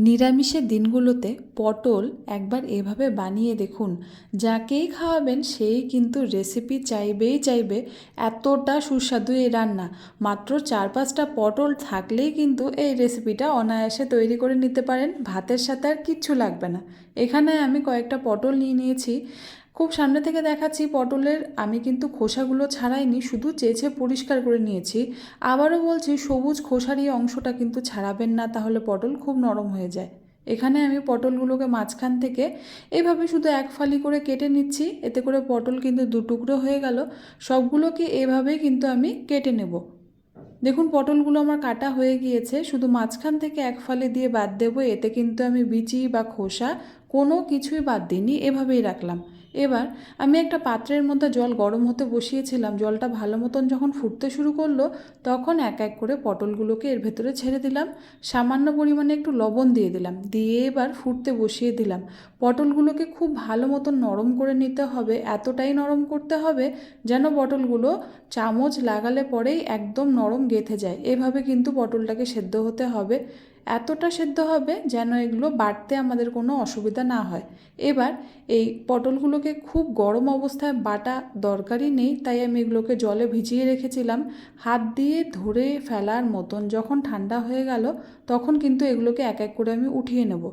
নিরামিষের দিনগুলোতে পটল একবার এভাবে বানিয়ে দেখুন। যাকেই খাওয়াবেন সেই কিন্তু রেসিপি চাইবেই চাইবে। এতটা সুস্বাদু এই রান্না। মাত্র 4-5টা পটল থাকলেই কিন্তু এই রেসিপিটা অনায়াসে তৈরি করে নিতে পারেন। ভাতের সাথে আর কিচ্ছু লাগবে না। এখানে আমি কয়েকটা পটল নিয়ে নিয়েছি। খুব সামনে থেকে দেখাচ্ছি, পটলের আমি কিন্তু খোসাগুলো ছাড়াইনি, শুধু চেঁচে পরিষ্কার করে নিয়েছি। আবারও বলছি, সবুজ খোসার এই অংশটা কিন্তু ছাড়াবেন না, তাহলে পটল খুব নরম হয়ে যায়। এখানে আমি পটলগুলোকে মাঝখান থেকে এভাবে শুধু এক ফালি করে কেটে নিচ্ছি। এতে করে পটল কিন্তু দুটুকরো হয়ে গেল। সবগুলোকে এভাবেই কিন্তু আমি কেটে নেব। দেখুন, পটলগুলো আমার কাটা হয়ে গিয়েছে। শুধু মাঝখান থেকে এক ফালি দিয়ে বাদ দেবো। এতে কিন্তু আমি বিচি বা খোসা কোনো কিছুই বাদ দিইনি, এভাবেই রাখলাম। এবার আমি একটা পাত্রের মধ্যে জল গরম হতে বসিয়েছিলাম। জলটা ভালো মতন যখন ফুটতে শুরু করলো, তখন এক এক করে পটলগুলোকে এর ভেতরে ছেড়ে দিলাম। সামান্য পরিমাণে একটু লবণ দিয়ে দিলাম, দিয়ে এবার ফুটতে বসিয়ে দিলাম। পটলগুলোকে খুব ভালো মতন নরম করে নিতে হবে। এতটাই নরম করতে হবে যেন পটলগুলো চামচ লাগালে পরেই একদম নরম গেঁথে যায়। এভাবে কিন্তু পটলটাকে সেদ্ধ হতে হবে। এতটা সেদ্ধ হবে যেন এগুলো বাটতে আমাদের কোনো অসুবিধা না হয়। এবার এই পটলগুলোকে খুব গরম অবস্থায় বাটা দরকারই নেই, তাই আমি এগুলোকে জলে ভিজিয়ে রেখেছিলাম। হাত দিয়ে ধরে ফেলার মতন যখন ঠান্ডা হয়ে গেল, তখন কিন্তু এগুলোকে এক এক করে আমি উঠিয়ে নেব।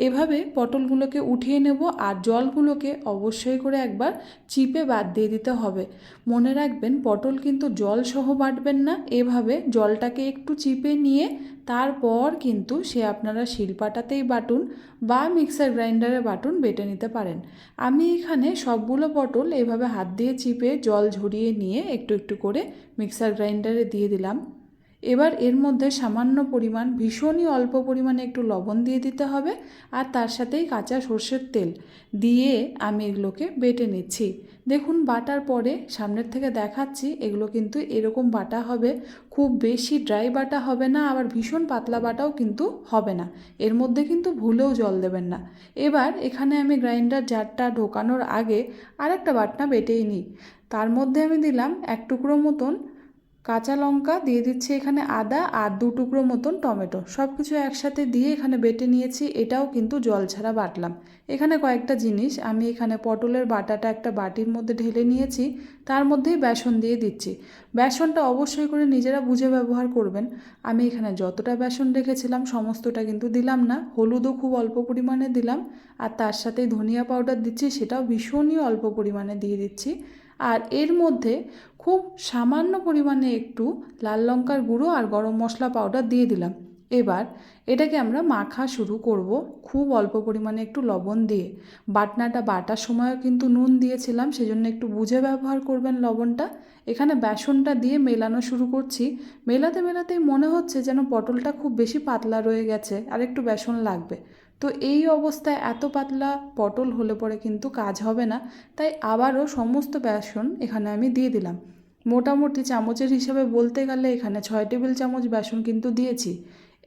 এভাবে পটলগুলোকে উঠিয়ে নেব। আর জলগুলোকে অবশ্যই করে একবার চিপে বাদ দিয়ে দিতে হবে। মনে রাখবেন, পটল কিন্তু জল সহ বাটবেন না। এভাবে জলটাকে একটু চিপে নিয়ে তারপর কিন্তু সে আপনারা শিলপাটাতেই বাটুন বা মিক্সার গ্রাইন্ডারে বাটুন, বেটে নিতে পারেন। আমি এখানে সবগুলো পটল এভাবে হাত দিয়ে চিপে জল ঝরিয়ে নিয়ে একটু একটু করে মিক্সার গ্রাইন্ডারে দিয়ে দিলাম। এবার এর মধ্যে সামান্য পরিমাণ, ভীষণই অল্প পরিমাণে একটু লবণ দিয়ে দিতে হবে। আর তার সাথেই কাঁচা সর্ষের তেল দিয়ে আমি এগুলোকে বেটে নিচ্ছি। দেখুন, বাটার পরে সামনের থেকে দেখাচ্ছি, এগুলো কিন্তু এরকম বাটা হবে। খুব বেশি ড্রাই বাটা হবে না, আবার ভীষণ পাতলা বাটাও কিন্তু হবে না। এর মধ্যে কিন্তু ভুলেও জল দেবেন না। এবার এখানে আমি গ্রাইন্ডার জারটা ঢোকানোর আগে আরেকটা বাটনা বেটেই নিই। তার মধ্যে আমি দিলাম এক টুকরো মতন কাঁচা লঙ্কা, দিয়ে দিচ্ছি এখানে আদা, আর 2 টুকরো মতন টমেটো। সব কিছু একসাথে দিয়ে এখানে বেটে নিয়েছি। এটাও কিন্তু জল ছাড়া বাটলাম। এখানে কয়েকটা জিনিস আমি এখানে পটলের বাটাটা একটা বাটির মধ্যে ঢেলে নিয়েছি। তার মধ্যেই বেসন দিয়ে দিচ্ছি। বেসনটা অবশ্যই করে নিজেরা বুঝে ব্যবহার করবেন। আমি এখানে যতটা বেসন রেখেছিলাম সমস্তটা কিন্তু দিলাম না। হলুদও খুব অল্প পরিমাণে দিলাম। আর তার সাথেই ধনিয়া পাউডার দিচ্ছি, সেটাও ভীষণই অল্প পরিমাণে দিয়ে দিচ্ছি। আর এর মধ্যে খুব সামান্য পরিমাণে একটু লাল লঙ্কার গুঁড়ো আর গরম মশলা পাউডার দিয়ে দিলাম। এবার এটাকে আমরা মাখা শুরু করব, খুব অল্প পরিমাণে একটু লবণ দিয়ে। বাটনাটা বাটার সময়ও কিন্তু নুন দিয়েছিলাম, সেজন্য একটু বুঝে ব্যবহার করবেন লবণটা। এখানে বেসনটা দিয়ে মেলানো শুরু করছি। মেলাতে মেলাতেই মনে হচ্ছে যেন পটলটা খুব বেশি পাতলা রয়ে গেছে, আর একটু বেসন লাগবে। তো এই অবস্থায় এত পাতলা পটল হলে পরে কিন্তু কাজ হবে না। তাই আবারও সমস্ত বেসন এখানে আমি দিয়ে দিলাম। মোটামুটি চামচের হিসাবে বলতে গেলে এখানে 6 টেবিল চামচ বেসন কিন্তু দিয়েছি।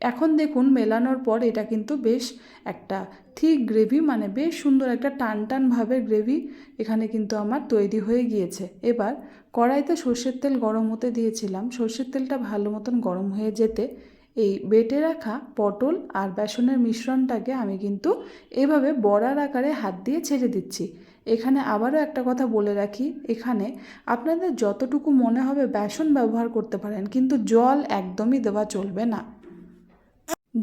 এখন দেখুন, মেলানোর পর এটা কিন্তু বেশ একটা থিক গ্রেভি, মানে বেশ সুন্দর একটা টান টান ভাবের গ্রেভি এখানে কিন্তু আমার তৈরি হয়ে গিয়েছে। এবার কড়াইতে সর্ষের তেল গরম হতে দিয়েছিলাম। সর্ষের তেলটা ভালো মতন গরম হয়ে যেতে এই বেটে রাখা পটল আর বেসনের মিশ্রণটাকে আমি কিন্তু এভাবে বড়ার আকারে হাত দিয়ে ছেড়ে দিচ্ছি। এখানে আবারও একটা কথা বলে রাখি, এখানে আপনাদের যতটুকু মনে হবে বেসন ব্যবহার করতে পারেন, কিন্তু জল একদমই দেওয়া চলবে না।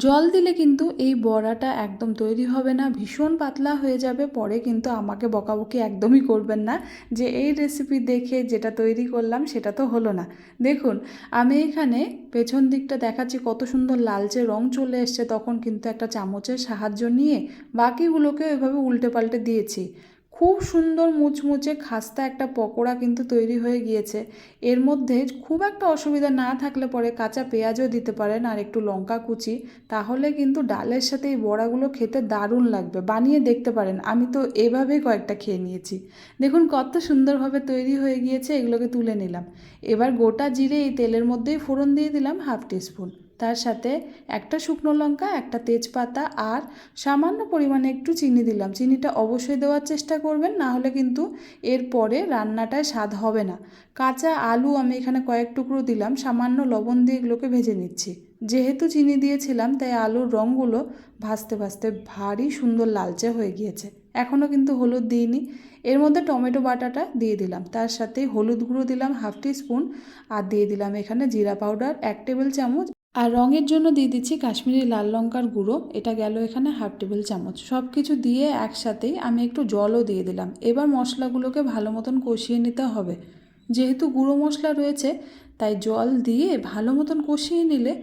জল দিলে কিন্তু এই বড়াটা একদম তৈরি হবে না, ভীষণ পাতলা হয়ে যাবে। পরে কিন্তু আমাকে বকাবকি একদমই করবেন না যে এই রেসিপি দেখে যেটা তৈরি করলাম সেটা তো হলো না। দেখুন, আমি এখানে পেছন দিকটা দেখাচ্ছি কত সুন্দর লালচে রং চলে এসছে। তখন কিন্তু একটা চামচের সাহায্য নিয়ে বাকিগুলোকে এভাবে উল্টে পাল্টে দিয়েছি। খুব সুন্দর মুচমুচে খাস্তা একটা পকোড়া কিন্তু তৈরি হয়ে গিয়েছে। এর মধ্যে খুব একটা অসুবিধা না থাকলে পরে কাঁচা পেঁয়াজও দিতে পারেন, আর একটু লঙ্কা কুচি। তাহলে কিন্তু ডালের সাথে এই বড়াগুলো খেতে দারুণ লাগবে। বানিয়ে দেখতে পারেন, আমি তো এভাবেই কয়েকটা খেয়ে নিয়েছি। দেখুন কত সুন্দরভাবে তৈরি হয়ে গিয়েছে। এগুলোকে তুলে নিলাম। এবার গোটা জিরে এই তেলের মধ্যেই ফোড়ন দিয়ে দিলাম 1/2 টিস্পুন। তার সাথে একটা শুকনো লঙ্কা, একটা তেজপাতা আর সামান্য পরিমাণে একটু চিনি দিলাম। চিনিটা অবশ্যই দেওয়ার চেষ্টা করবেন, না হলে কিন্তু এরপরে রান্নাটায় স্বাদ হবে না। কাঁচা আলু আমি এখানে কয়েক টুকরো দিলাম, সামান্য লবণ দিয়ে এগুলোকে ভেজে নিচ্ছি। যেহেতু চিনি দিয়েছিলাম তাই আলুর রঙগুলো ভাজতে ভাজতে ভারী সুন্দর লালচে হয়ে গিয়েছে। এখনও কিন্তু হলুদ দিইনি। এর মধ্যে টমেটো বাটাটা দিয়ে দিলাম, তার সাথে হলুদ গুঁড়ো দিলাম 1/2 টিস্পুন, আর দিয়ে দিলাম এখানে জিরা পাউডার 1 টেবিল চামচ, আর রঙের জন্য দিয়ে দিচ্ছি কাশ্মীরি লাল লঙ্কার গুঁড়ো, এটা গেল এখানে 1/2 টেবিল চামচ। সব কিছু দিয়ে একসাথেই আমি একটু জলও দিয়ে দিলাম। এবার মশলাগুলোকে ভালো মতন কষিয়ে নিতে হবে। যেহেতু গুঁড়ো মশলা রয়েছে তাই জল দিয়ে ভালো মতন কষিয়ে নিলে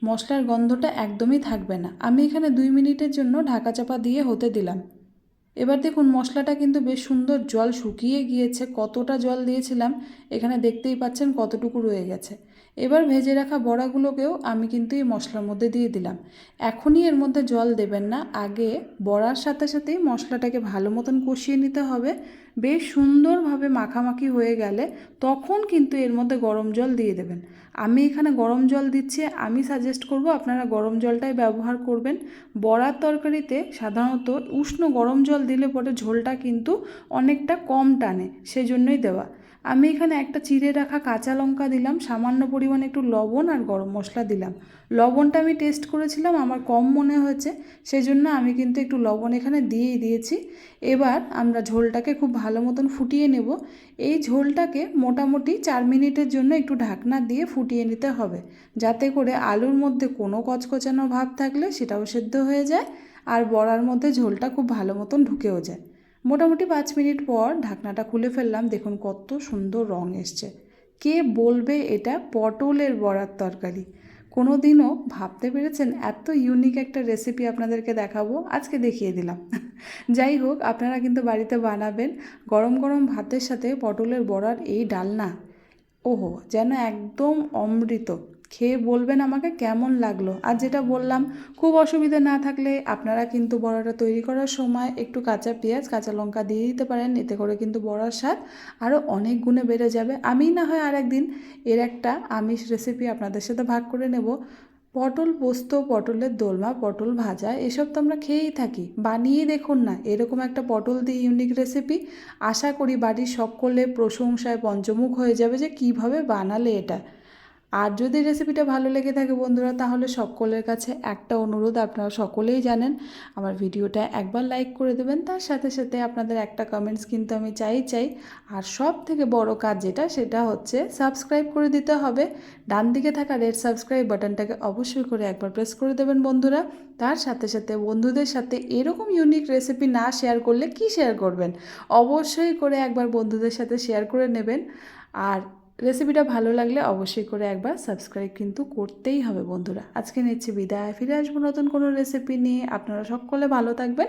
মশলার গন্ধটা একদমই থাকবে না। আমি এখানে 2 মিনিটের জন্য ঢাকা চাপা দিয়ে হতে দিলাম। এবার দেখুন মশলাটা কিন্তু বেশ সুন্দর জল শুকিয়ে গিয়েছে। কতটা জল দিয়েছিলাম এখানে দেখতেই পাচ্ছেন কতটুকু রয়ে গেছে। এবার ভেজে রাখা বড়াগুলোকেও আমি কিন্তু এই মশলার মধ্যে দিয়ে দিলাম। এখনই এর মধ্যে জল দেবেন না, আগে বড়ার সাথে সাথেই মশলাটাকে ভালো মতন কষিয়ে নিতে হবে। বেশ সুন্দরভাবে মাখামাখি হয়ে গেলে তখন কিন্তু এর মধ্যে গরম জল দিয়ে দেবেন। আমি এখানে গরম জল দিচ্ছি, আমি সাজেস্ট করব আপনারা গরম জলটাই ব্যবহার করবেন। বড়ার তরকারিতে সাধারণত উষ্ণ গরম জল দিলে পরে ঝোলটা কিন্তু অনেকটা কম টানে, সেজন্যই দেওয়া। আমি এখানে একটা চিড়ে রাখা কাঁচা লঙ্কা দিলাম, সামান্য পরিমাণে একটু লবণ আর গরম মশলা দিলাম। লবণটা আমি টেস্ট করেছিলাম, আমার কম মনে হয়েছে, সেজন্য আমি কিন্তু একটু লবণ এখানে দিয়েই দিয়েছি। এবার আমরা ঝোলটাকে খুব ভালো মতন ফুটিয়ে নেব। এই ঝোলটাকে মোটামুটি 4 মিনিটের জন্য একটু ঢাকনা দিয়ে ফুটিয়ে নিতে হবে, যাতে করে আলুর মধ্যে কোনো কচকচানো ভাব থাকলে সেটাও সেদ্ধ হয়ে যায় আর বড়ার মধ্যে ঝোলটা খুব ভালো মতন ঢুকেও যায়। মোটামুটি 5 মিনিট পর ঢাকনাটা খুলে ফেললাম, দেখুন কত সুন্দর রং এসছে। কে বলবে এটা পটলের বড়ার তরকারি? কোনো দিনও ভাবতে পেরেছেন এত ইউনিক একটা রেসিপি আপনাদেরকে দেখাবো? আজকে দেখিয়ে দিলাম। যাই হোক, আপনারা কিন্তু বাড়িতে বানাবেন। গরম গরম ভাতের সাথে পটলের বড়ার এই ডালনা, ওহো, যেন একদম অমৃত। খেয়ে বলবেন আমাকে কেমন লাগলো। আর যেটা বললাম, খুব অসুবিধা না থাকলে আপনারা কিন্তু বড়াটা তৈরি করার সময় একটু কাঁচা পেঁয়াজ কাঁচা লঙ্কা দিয়ে দিতে পারেন, এতে করে কিন্তু বড়ার স্বাদ আরও অনেক গুণে বেড়ে যাবে। আমি না হয় আরেকদিন এর একটা আমিষ রেসিপি আপনাদের সাথে ভাগ করে নেব। পটল পোস্ত, পটলের দোলমা, পটল ভাজা, এসব তো আমরা খেয়েই থাকি। বানিয়ে দেখুন না এরকম একটা পটল দিয়ে ইউনিক রেসিপি। আশা করি বাড়ির সকলে প্রশংসায় পঞ্চমুখ হয়ে যাবে যে কিভাবে বানালে এটা। আর যদি রেসিপিটা ভালো লেগে থাকে বন্ধুরা, তাহলে সকলের কাছে একটা অনুরোধ, আপনারা সকলেই জানেন, আমার ভিডিওটা একবার লাইক করে দেবেন। তার সাথে সাথে আপনাদের একটা কমেন্টস কিন্তু আমি চাই। আর সব থেকে বড় কাজ যেটা, সেটা হচ্ছে সাবস্ক্রাইব করে দিতে হবে। ডান দিকে থাকা রেড সাবস্ক্রাইব বাটনটাকে অবশ্যই করে একবার প্রেস করে দেবেন বন্ধুরা। তার সাথে সাথে বন্ধুদের সাথে এরকম ইউনিক রেসিপি না শেয়ার করলে কি শেয়ার করবেন? অবশ্যই করে একবার বন্ধুদের সাথে শেয়ার করে নেবেন। আর রেসিপিটা ভালো লাগলে অবশ্যই করে একবার সাবস্ক্রাইব কিন্তু করতেই হবে বন্ধুরা। আজকে নিচ্ছি বিদায়, ফিরে আসবো নতুন কোনো রেসিপি নিয়ে। আপনারা সকলে ভালো থাকবেন,